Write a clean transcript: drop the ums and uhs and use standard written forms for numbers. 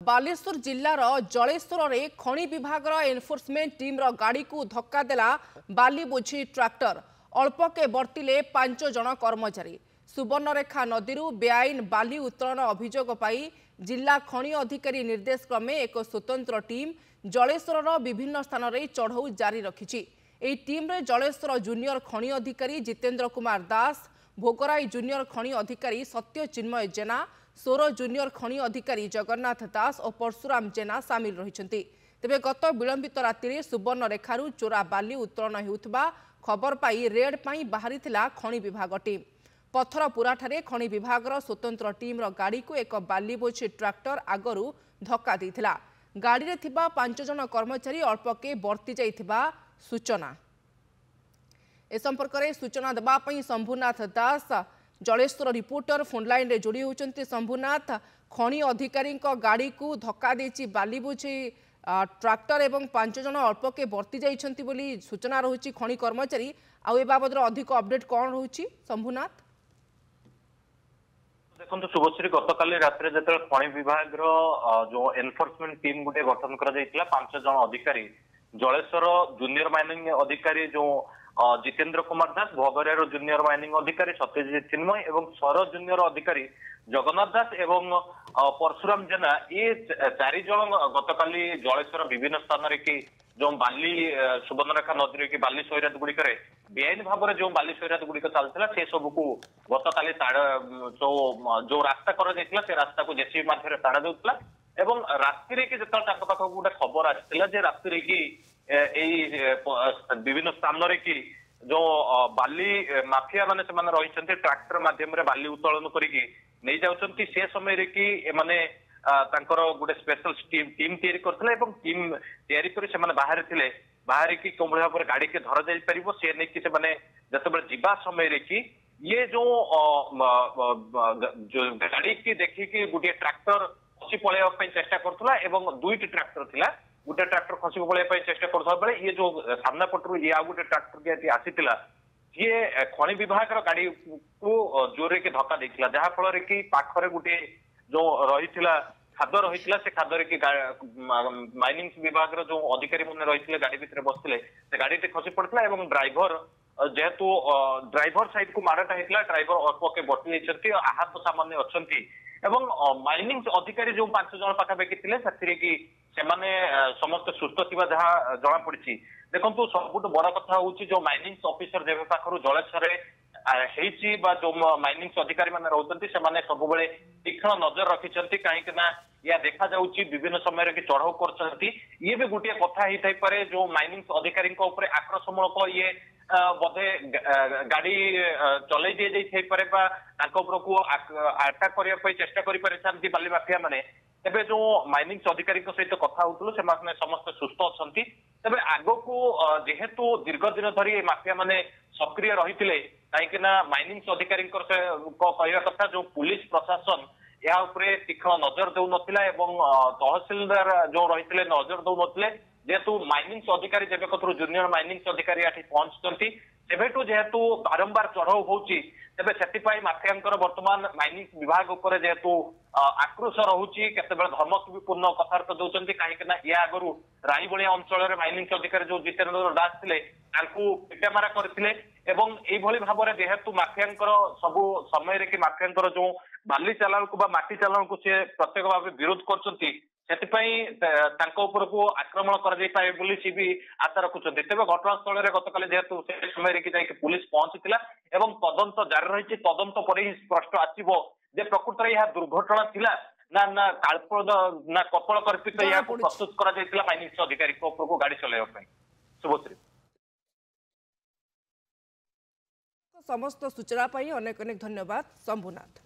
बालेश्वर जिल्लार जलेश्वर में खनि विभाग एनफोर्समेंट टीम गाड़ी को धक्का देला बाली बोझी ट्रैक्टर। अल्पके बर्तिले 5 जन कर्मचारी। सुवर्णरेखा नदी बेआईन बाली उत्तोलन अभियोग पाई जिला खनि अधिकारी निर्देश क्रमे एक स्वतंत्र टीम जलेश्वर विभिन्न स्थान में चढ़ऊ जारी रखी। टीम रे जलेश्वर जूनियर खनि अधिकारी जितेंद्र कुमार दास, भोगराई जूनियर खनि अधिकारी सत्य चिन्मय जेना, सोर जूनियर खनि अधिकारी जगन्नाथ दास और परशुराम जेना सामिल रही। तेबे गत विलंबित राति सुवर्णरेखारू चोरा बाली उत्तोलन होउथबा खबर पाई रेड पाई बाहरी खनि विभाग टीम। पथरपुरा ठारे खनि विभाग स्वतंत्र टीम गाड़ी को एक बाली बोझी ट्रैक्टर आगरू धक्का देइथिला। गाड़ी रे थिबा 5 जन कर्मचारी अल्पके बर्ती जाइथिबा सूचना। ए संपर्क में सूचना देबा पई शंभुनाथ दास जलेश्वर रिपोर्टर फोनलाइन रे जोड़ी होचंती। शंभुनाथ, खनि अधिकारी गाड़ी को धक्का देछि बाली बोझी ट्रैक्टर एवं 5 जन अल्पके बर्ती जाइछंती बोली सूचना रहुछि खनि कर्मचारी। आ ए बाबद अधिक अपडेट कौन रहुछि शंभुनाथ? देखो शुभश्री, गतकाली रात्रि जो खनि विभाग जो एनफोर्समेंट टीम गोटे गठन कर 5 जन अधिकारी जलेश्वर जूनियर माइनिंग अधिकारी जो जितेंद्र कुमार दास, भोगरार जूनियर माइनिंग अधिकारी सत्यजित चिन्मय एवं सौर जूनियर अधिकारी जगन्नाथ दास एवं परशुराम जेना, ये 4 जन गतकाली जलेश्वर विभिन्न स्थान कि जो बाली सुवर्णरेखा नदी की बाली सैरात गुड़िक बेआईन भाव में जो बाली सैरात गुड़िक चलता से सबको गतकाली जो रास्ता कर रास्ता को जेसीबी माध्यम ताड़ा देउतला एवं रात्रि की जो गोटे खबर आसाला रात्रि की विभिन्न स्थान कि जो बाली माफिया माने रही ट्रैक्टर माध्यम बाली उत्तोलन करके नहीं जाउछंती से समय रे कि माने तांकर गोटे स्पेशल टीम तैयारी करथिले एवं टीम तैयारी करी से माने बाहर की कोन भाव गाड़ी के धरा जाई परिबो से नै कि से माने जतबे जीवा समय रे कि ये जो गाड़ी की देखि कि गोटे ट्रैक्टर खसी पळेवा पई चेष्टा करथला एवं 2टी ट्रैक्टर थिला। गोटे ट्रैक्टर खसी पळेवा चेष्टा करथला बेले ये जो सामना पटरू ये आ गोटे ट्रैक्टर के आसीतिला ये खनि विभाग गाड़ी को जोरे के धक्का देथिला, जहा फल कि पाखरे गोटे जो रही खाद रही से खाद कि माइनिंग विभाग जो अधिकारी मैंने रही गाड़ी भितर बसते से गाड़ी खसी पड़ता एवं ड्राइवर जेहेतु ड्राइवर साइड को माड़टा होता ड्राइवर अल्पके बर्ती जाती आहत सामान्य अच्छा एवं माइनिंग अधिकारी जो 5 जन पाखापाखि थे कि सेमाने समस्त सुस्थ थी जहाँ जना पड़ी। देखो सबुठ बड़ कथा हूँ जो माइनिंग ऑफिसर जब पाखु जलेश्वर जो माइनिंग अधिकारी मैंने रोचंती से सब तीक्ष्ण नजर रखिंट कहीं या देखा जाउची विभिन्न समय कि चढ़ाऊ कर ये भी गोटे कथा ही पारे जो माइनिंग अधिकारी आक्रोशमूलक ये बोधे गाड़ी चल दी पारे अटैक करने चेष्टा कर बाली माफिया माने। तेबे जो माइनिंग अधिकारी सहित कथा होतलु से समस्त सुस्थ अच्छा। तेबे आगो को जेहेतु दीर्घ दिन धरी माफिया माने सक्रिय रही कहीं माइनिंग अधिकारी कहवा कथा जो पुलिस प्रशासन या तीक्ष्ण नजर दौ नथिला एवं तहसीलदार जो रही नजर दौ नथिले जेहेतु माइनिंग अधिकारी जब कथरू जूनियर माइनिंग अधिकारी आठी पहुंचती तेबेठू जेहेतु बारंबार चढ़ाऊ होउची तेबे सेतिपाई माफियांकर वर्तमान माइनिंग विभाग उपर जेहेतु आक्रोश रहुची केतेबेले धर्मपूर्ण कथार्थ दौरान कहीं या आगु राईबलिया अंचल माइनिंग अधिकारी जो जितेंद्र दास थे पिटामारा करते भाव में जेहेतु माफियांकर सबु समय कि माफियांकर जो बाली चालाण को माटी चालाण को सी प्रत्येक भाव विरोध कर आक्रमण कर भी आशा रखुंट। तेज घटनास्थल गतकाली जेहेतु से समय कि पुलिस पहुंची तदंत जारी रही तदंत पर ही स्पष्ट आसो जे प्रकृत में यह दुर्घटना थिला ना ना काल्पनिक ना कपल कल्पित या प्रस्तुत करा माइनिंग अधिकारी गाड़ी चलाइबा। शुभश्री, समस्त सूचना अनेक अनेक धन्यवाद शंभुनाथ।